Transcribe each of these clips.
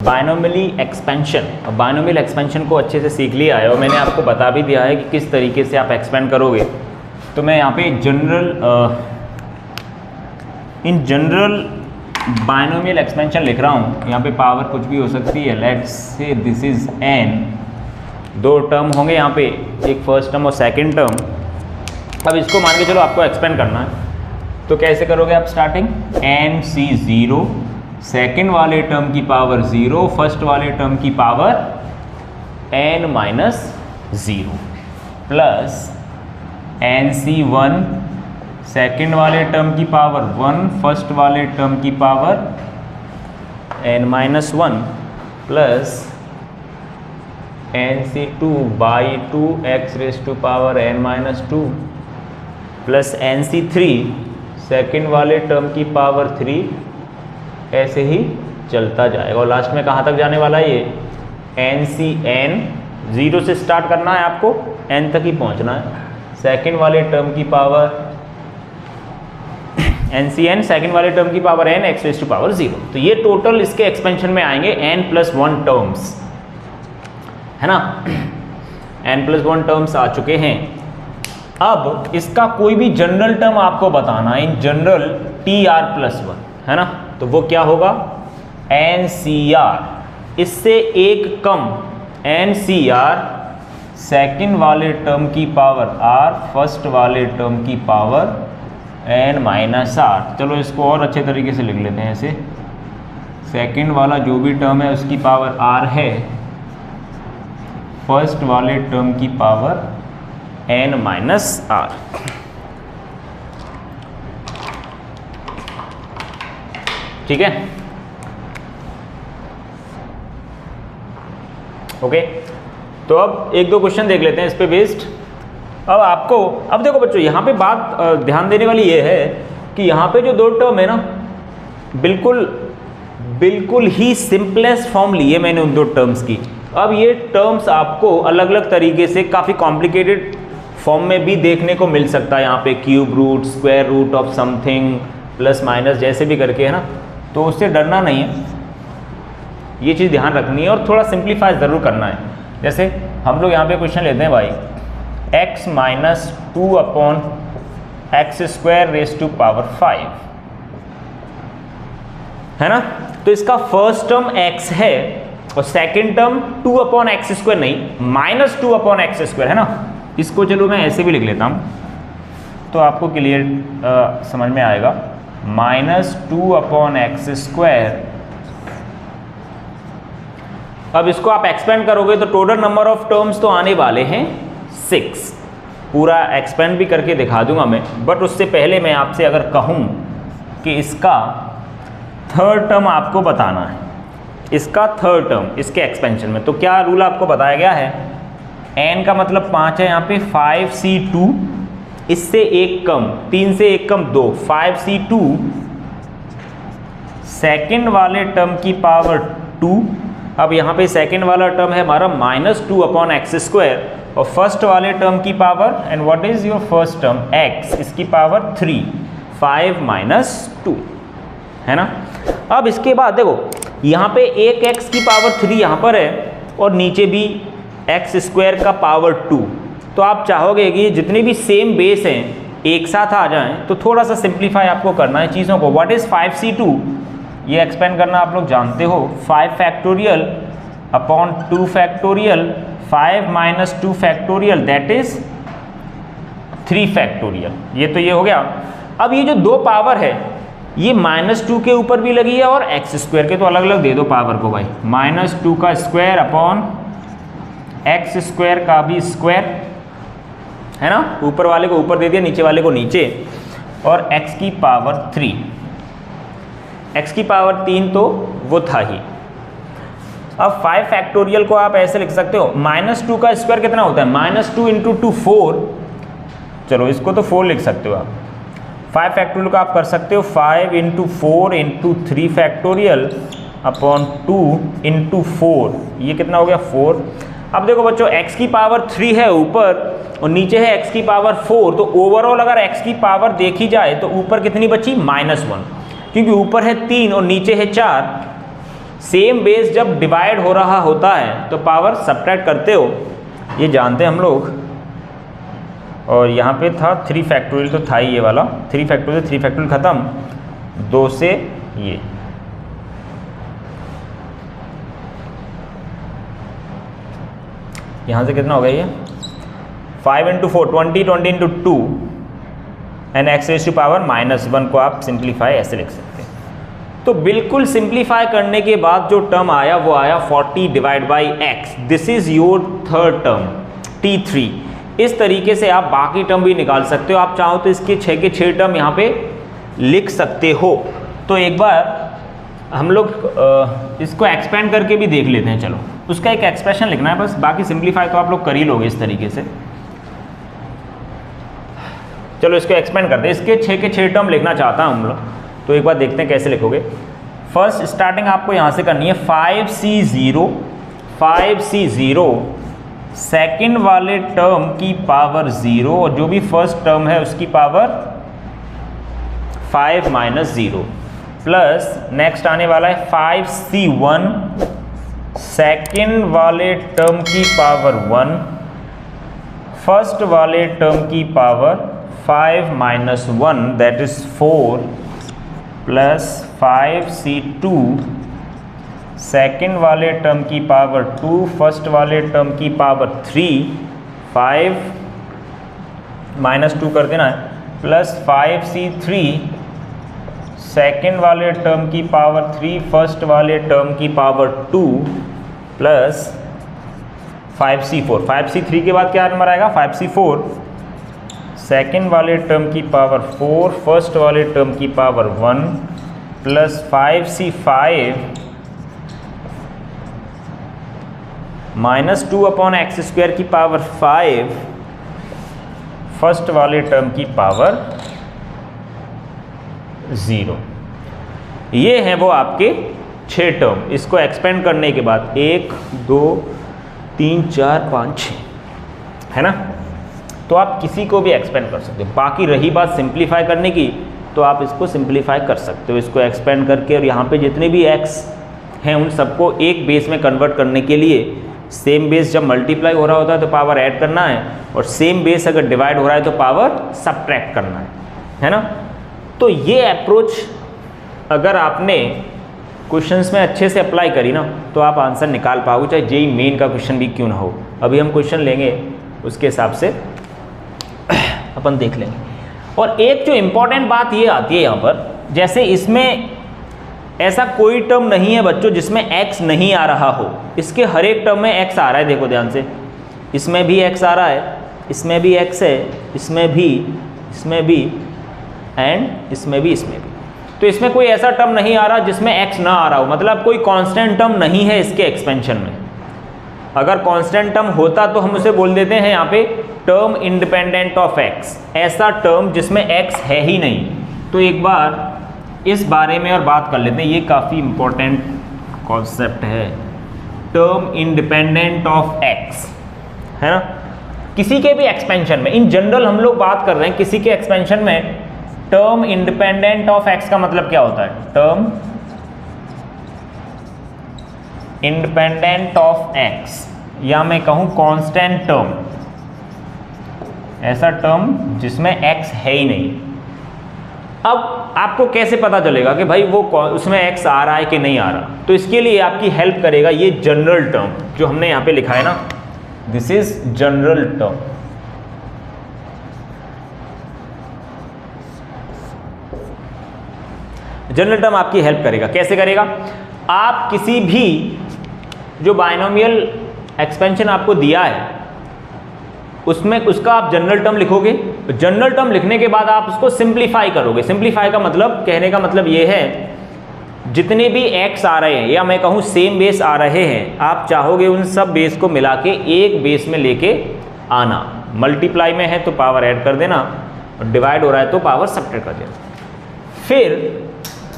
बायनोमियली expansion. Binomial expansion को अच्छे से सीख लिया है और मैंने आपको बता भी दिया है कि किस तरीके से आप एक्सपेंड करोगे। तो मैं यहाँ पे इन जनरल बायनोमियल एक्सपेंशन लिख रहा हूँ। यहाँ पे पावर कुछ भी हो सकती है। Let's say this is n, दो टर्म होंगे यहाँ पे, एक फर्स्ट टर्म और सेकंड टर्म। अब इसको मान के चलो आपको एक्सपेंड करना है, तो कैसे करोगे आप स्टार्टिंग? n c 0, सेकेंड वाले टर्म की पावर 0, फर्स्ट वाले टर्म की power n minus 0 plus n c 1, second वाले टर्म की पावर 1, फर्स्ट वाले टर्म की power n minus 1 plus n c 2 by 2 x raise to power n minus 2 plus n c 3, second वाले term की power 3, ऐसे ही चलता जाएगा। और लास्ट में कहाँ तक जाने वाला है ये? n c n, 0 से स्टार्ट करना है आपको, n तक ही पहुँचना है। सेकेंड वाले टर्म की power n c n, second वाले टर्म की power n x raise to power 0। तो ये टोटल इसके एक्सपेंशन में आएंगे n प्लस 1 टर्म्स, है ना। n प्लस 1 टर्म्स आ चुके हैं। अब इसका कोई भी जनरल टर्म आपको बताना है, इन जनरल tr प्लस 1, है ना। तो वो क्या होगा? ncr, इससे एक कम ncr, सेकेंड वाले टर्म की पावर r, फर्स्ट वाले टर्म की पावर n माइनस r। चलो इसको और अच्छे तरीके से लिख लेते हैं ऐसे। सेकेंड वाला जो भी टर्म है उसकी पावर r है, फर्स्ट वाले टर्म की पावर n माइनस r। ठीक है, ओके। तो अब एक दो क्वेश्चन देख लेते हैं इस पे बेस्ड। अब देखो बच्चों, यहाँ पे बात ध्यान देने वाली ये है कि यहाँ पे जो दो टर्म है ना, बिल्कुल ही सिंपलेस्ट फॉर्म ली है मैंने उन दो टर्म्स की। अब ये टर्म्स आपको अलग अलग तरीके से काफ़ी कॉम्प्लिकेटेड फॉर्म में भी देखने को मिल सकता है। यहाँ पे cube root, square root of something, plus minus, जैसे भी करके, है ना। तो उससे डरना नहीं है, ये चीज़ ध्यान रखनी है और थोड़ा सिंप्लीफाई ज़रूर करना है। जैसे हम लोग यहाँ पे क्वेश्चन लेते हैं भाई, x minus 2 upon X square raise to power 5, है ना। तो इसका फर्स्ट टर्म x है और second term 2 upon X square नहीं, माइनस 2 अपॉन एक्स स्क्वायर, है ना। इसको चलो मैं ऐसे भी लिख लेता हूँ तो आपको क्लियर समझ में आएगा। Minus 2 upon X square. अब इसको आप एक्सपेंड करोगे तो टोटल नंबर ऑफ टर्म्स तो आने वाले हैं 6। पूरा एक्सपेंड भी करके दिखा दूंगा मैं, बट उससे पहले मैं आपसे अगर कहूँ कि इसका थर्ड टर्म आपको बताना है, इसका थर्ड टर्म इसके एक्सपेंशन में, तो क्या रूल आपको बताया गया है? n का मतलब 5 है यहाँ पे, 5c2, इससे एक कम, 3 से एक कम 2, 5c2, सेकेंड वाले टर्म की पावर 2। अब यहाँ पे सेकेंड वाला टर्म है हमारा माइनस 2 अपॉन एक्स स्क्वायर, और फर्स्ट वाले टर्म की power, and what is your first term? x, इसकी पावर 3, 5 माइनस 2, है ना। अब इसके बाद देखो यहाँ पे एक x की पावर 3 यहाँ पर है और नीचे भी एक्स स्क्वायर का पावर 2। तो आप चाहोगे कि जितने भी सेम बेस हैं एक साथ आ जाएं, तो थोड़ा सा सिंप्लीफाई आपको करना है चीज़ों को। What is 5c2? ये एक्सपेंड करना आप लोग जानते हो, 5 factorial upon 2 factorial, 5 minus 2 factorial, that is 3 factorial. ये तो ये हो गया। अब ये जो दो पावर है ये -2 के ऊपर भी लगी है और एक्स स्क्वायर के, तो अलग अलग दे दो पावर को भाई। -2 का स्क्वायर अपॉन एक्स स्क्वायर का भी स्क्वायर, है ना। ऊपर वाले को ऊपर दे दिया, नीचे वाले को नीचे, और x की पावर 3, x की पावर 3 तो वो था ही। अब 5 फैक्टोरियल को आप ऐसे लिख सकते हो, -2 का स्क्वायर कितना होता है? -2 इंटू 2 4, चलो इसको तो 4 लिख सकते हो आप। 5 फैक्टोरियल को आप कर सकते हो 5 into 4 into 3 factorial upon 2 into 4, ये कितना हो गया? 4। अब देखो बच्चों, x की पावर 3 है ऊपर और नीचे है x की पावर 4, तो ओवरऑल अगर x की पावर देखी जाए तो ऊपर कितनी बची? -1, क्योंकि ऊपर है 3 और नीचे है 4, सेम बेस जब डिवाइड हो रहा होता है तो पावर सब्ट्रैक्ट करते हो, ये जानते हैं हम लोग। और यहाँ पे था 3 फैक्टोरियल तो था ही ये वाला, 3 फैक्टोरियल 3 फैक्टोरियल खत्म, 2 से ये। यहाँ से कितना हो गया ये 5 × 4 20, 20 × 2 and x raise to power -1 को आप सिंप्लीफाई ऐसे लिख सकते हैं। तो बिल्कुल सिंप्लीफाई करने के बाद जो टर्म आया वो आया 40 divide by x। This is your third term t3। इस तरीके से आप बाकी टर्म भी निकाल सकते हो। आप चाहो तो इसके 6 के 6 टर्म यहाँ पे लिख सकते हो। तो एक बार हम लोग इसको एक्सपेंड करके भी देख लेते हैं। चलो उसका एक एक्सप्रेशन लिखना है बस, बाकी सिंप्लीफाई तो आप लोग कर ही लोगे इस तरीके से। चलो इसको एक्सपेंड करते हैं। इसके 6 के 6 टर्म लिखना चाहता हूँ हम लोग, तो एक बार देखते हैं कैसे लिखोगे। फर्स्ट स्टार्टिंग आपको यहाँ से करनी है 5c0 सेकंड वाले टर्म की पावर 0 और जो भी फर्स्ट टर्म है उसकी पावर 5 - 0 प्लस नेक्स्ट आने वाला है 5c1 सेकंड वाले टर्म की पावर 1 फर्स्ट वाले टर्म की power 5 - 1 that is 4 plus 5c2 second वाले टर्म की पावर 2 फर्स्ट वाले टर्म की पावर 3 5 - 2 कर देना है प्लस 5c3 सेकंड वाले टर्म की पावर 3 फर्स्ट वाले टर्म की पावर 2 प्लस 5c4। 5c3 के बाद क्या नंबर आएगा 5c4 सेकंड वाले टर्म की पावर 4 फर्स्ट वाले टर्म की पावर 1 प्लस 5c5 -2/x² की पावर 5 फर्स्ट वाले टर्म की पावर 0। ये हैं वो आपके 6 टर्म। इसको एक्सपेंड करने के बाद 1 2 3 4 5 6 है ना। तो आप किसी को भी एक्सपेंड कर सकते हो। बाकी रही बात सिंप्लीफाई करने की, तो आप इसको सिंप्लीफाई कर सकते हो इसको एक्सपेंड करके। और यहाँ पे जितने भी x हैं उन सबको एक बेस में कन्वर्ट करने के लिए सेम बेस जब मल्टीप्लाई हो रहा होता है तो पावर ऐड करना है, और सेम बेस अगर डिवाइड हो रहा है तो पावर सब्ट्रैक्ट करना है ना। तो ये अप्रोच अगर आपने क्वेश्चंस में अच्छे से अप्लाई करी ना तो आप आंसर निकाल पाओगे, चाहे जेईई मेन का क्वेश्चन भी क्यों ना हो। अभी हम क्वेश्चन लेंगे उसके हिसाब से अपन देख लेंगे। और एक जो इम्पॉर्टेंट बात ये आती है यहाँ पर, जैसे इसमें ऐसा कोई टर्म नहीं है बच्चों जिसमें x नहीं आ रहा हो। इसके हर एक टर्म में x आ रहा है, देखो ध्यान से। इसमें भी x आ रहा है, इसमें भी x है, इसमें भी एंड इसमें भी। तो इसमें कोई ऐसा टर्म नहीं आ रहा जिसमें x ना आ रहा हो, मतलब कोई कांस्टेंट टर्म नहीं है इसके एक्सपेंशन में। अगर कांस्टेंट टर्म होता तो हम उसे बोल देते हैं यहाँ पे टर्म इंडिपेंडेंट ऑफ x। ऐसा टर्म जिसमें x है ही नहीं। तो एक बार इस बारे में और बात कर लेते हैं, ये काफ़ी इंपॉर्टेंट कॉन्सेप्ट है, टर्म इंडिपेंडेंट ऑफ x, है ना। किसी के भी एक्सपेंशन में, इन जनरल हम लोग बात कर रहे हैं, किसी के एक्सपेंशन में टर्म इंडिपेंडेंट ऑफ x का मतलब क्या होता है, टर्म इंडिपेंडेंट ऑफ x, या मैं कहूं कांस्टेंट टर्म, ऐसा टर्म जिसमें x है ही नहीं। अब आपको कैसे पता चलेगा कि भाई वो उसमें x आ रहा है कि नहीं आ रहा, तो इसके लिए आपकी हेल्प करेगा ये जनरल टर्म जो हमने यहाँ पे लिखा है ना, this is general term. General term आपकी हेल्प करेगा। कैसे करेगा, आप किसी भी जो बाइनोमियल एक्सपेंशन आपको दिया है उसमें उसका आप जनरल टर्म लिखोगे। जनरल टर्म लिखने के बाद आप उसको सिंप्लीफाई करोगे। सिंप्लीफाई का मतलब, कहने का मतलब ये है, जितने भी x आ रहे हैं या मैं कहूँ सेम बेस आ रहे हैं, आप चाहोगे उन सब बेस को मिला के एक बेस में लेके आना। मल्टीप्लाई में है तो पावर ऐड कर देना, और डिवाइड हो रहा है तो पावर सब्ट्रैक्ट कर देना। फिर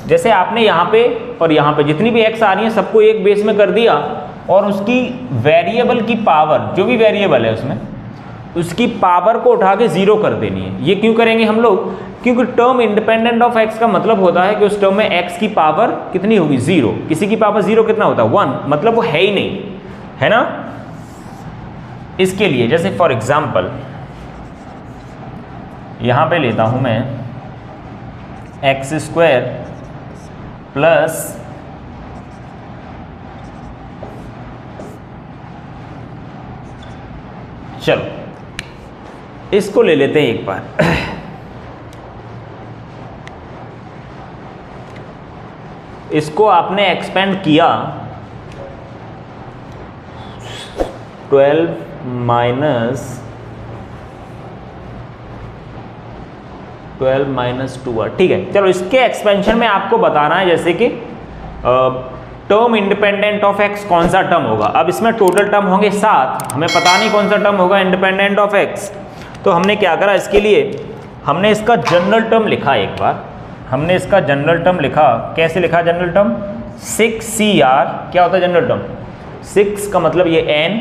जैसे आपने यहाँ पे और यहाँ पे जितनी भी x आ रही हैं सबको एक बेस में कर दिया, और उसकी वेरिएबल की पावर, जो भी वेरिएबल है उसमें उसकी पावर को उठा के 0 कर देनी है। ये क्यों करेंगे हम लोग? क्योंकि टर्म इंडिपेंडेंट ऑफ x का मतलब होता है कि उस टर्म में x की पावर कितनी होगी? 0। किसी की पावर 0 कितना होता है? 1, मतलब वो है ही नहीं, है ना। इसके लिए जैसे फॉर एग्जाम्पल यहां पे लेता हूं मैं x² प्लस चलो इसको ले लेते हैं एक बार। इसको आपने एक्सपेंड किया 12 माइनस 2r, ठीक है। चलो इसके एक्सपेंशन में आपको बताना है जैसे कि टर्म इंडिपेंडेंट ऑफ x कौन सा टर्म होगा। अब इसमें टोटल टर्म होंगे 7, हमें पता नहीं कौन सा टर्म होगा इंडिपेंडेंट ऑफ x। तो हमने क्या करा, इसके लिए हमने इसका जनरल टर्म लिखा एक बार। हमने इसका जनरल टर्म लिखा, कैसे लिखा जनरल टर्म? 6cr, क्या होता है जनरल टर्म? 6 का मतलब ये n,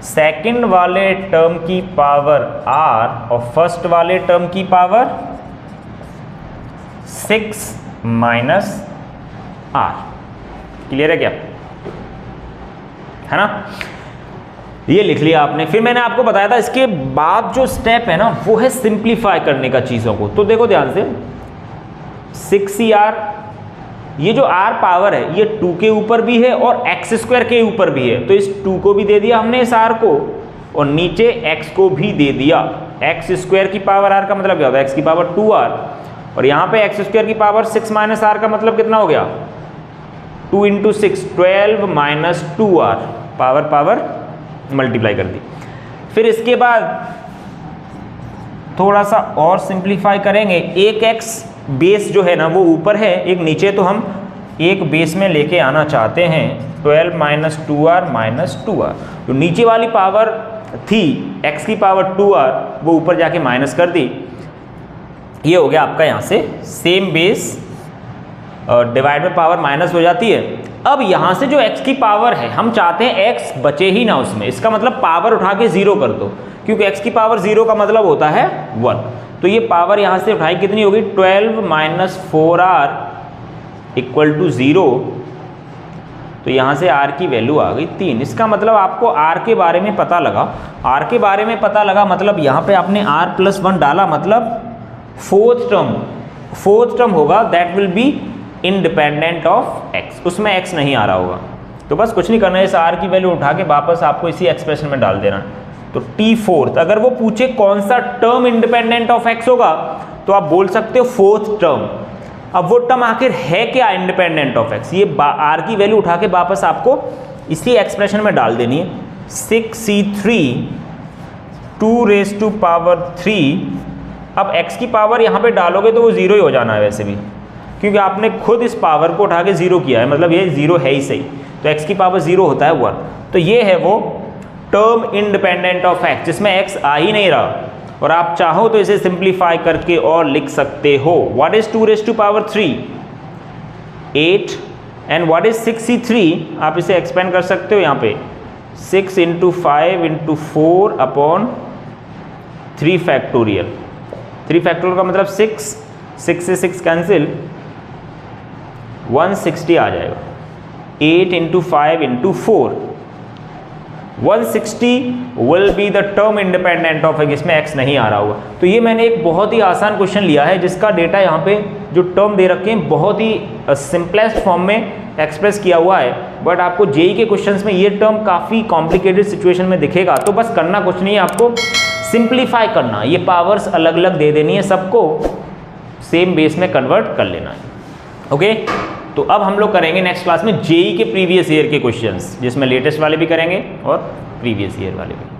सेकंड वाले टर्म की पावर r और फर्स्ट वाले टर्म की पावर 6 माइनस r। क्लियर है क्या? है ना, ये लिख लिया आपने। फिर मैंने आपको बताया था इसके बाद जो स्टेप है ना वो है सिंप्लीफाई करने का चीजों को। तो देखो ध्यान से, 6cr, ये जो r पावर है ये 2 के ऊपर भी है और x² के ऊपर भी है। तो इस 2 को भी दे दिया हमने इस r को, और नीचे x को भी दे दिया। x² की पावर r का मतलब क्या होता है? x की पावर 2r, और यहाँ पे x² की पावर 6 माइनस r का मतलब कितना हो गया? 2 × 6, 12 माइनस 2r, पावर मल्टीप्लाई कर दी। फिर इसके बाद थोड़ा सा और सिंप्लीफाई करेंगे। एक x बेस जो है ना वो ऊपर है, एक नीचे, तो हम एक बेस में लेके आना चाहते हैं 12 माइनस 2r माइनस 2r। तो नीचे वाली पावर थी x की पावर 2r, वो ऊपर जाके माइनस कर दी। ये हो गया आपका यहाँ से सेम बेस, डिवाइड में पावर माइनस हो जाती है। अब यहाँ से जो x की पावर है हम चाहते हैं x बचे ही ना उसमें, इसका मतलब पावर उठा के 0 कर दो, क्योंकि x की पावर 0 का मतलब होता है 1। तो ये पावर यहाँ से उठाई कितनी होगी? 12 माइनस 4r इक्वल टू 0। तो यहाँ से r की वैल्यू आ गई 3। इसका मतलब आपको r के बारे में पता लगा। r के बारे में पता लगा मतलब यहाँ पे आपने r+1 डाला, मतलब फोर्थ टर्म होगा that will be independent of x, उसमें x नहीं आ रहा होगा। तो बस कुछ नहीं करना है, इस r की वैल्यू उठा के वापस आपको इसी एक्सप्रेशन में डाल देना है। तो t4, अगर वो पूछे कौन सा टर्म इंडिपेंडेंट ऑफ x होगा तो आप बोल सकते हो फोर्थ टर्म। अब वो टर्म आखिर है क्या इंडिपेंडेंट ऑफ x? ये r की वैल्यू उठा के वापस आपको इसी एक्सप्रेशन में डाल देनी है। 6c3 2⁻3। अब x की पावर यहाँ पे डालोगे तो वो 0 ही हो जाना है वैसे भी, क्योंकि आपने खुद इस पावर को उठा के 0 किया है, मतलब ये 0 है ही सही। तो x की पावर 0 होता है 1। तो ये है वो टर्म इंडिपेंडेंट ऑफ x जिसमें x आ ही नहीं रहा, और आप चाहो तो इसे सिंप्लीफाई करके और लिख सकते हो। What is 2⁻3? 8। And what is 6c3? आप इसे एक्सपेंड कर सकते हो यहाँ पे 6 × 5 × 4 अपॉन 3 फैक्टोरियल। 3 फैक्टोरियल का मतलब 6 से 6 कैंसिल, 160 आ जाएगा। 8 × 5 × 4, 160 will be the term independent of x, इसमें x नहीं आ रहा होगा। तो ये मैंने एक बहुत ही आसान क्वेश्चन लिया है जिसका डेटा यहाँ पे जो टर्म दे रखे हैं बहुत ही सिंपलेस्ट फॉर्म में एक्सप्रेस किया हुआ है। बट आपको जेई के क्वेश्चंस में ये टर्म काफ़ी कॉम्प्लिकेटेड सिचुएशन में दिखेगा। तो बस करना कुछ नहीं है, आपको सिंप्लीफाई करना, ये पावर्स अलग अलग दे देनी है, सबको सेम बेस में कन्वर्ट कर लेना है। ओके, तो अब हम लोग करेंगे नेक्स्ट क्लास में जेई के प्रीवियस ईयर के क्वेश्चंस, जिसमें लेटेस्ट वाले भी करेंगे और प्रीवियस ईयर वाले भी।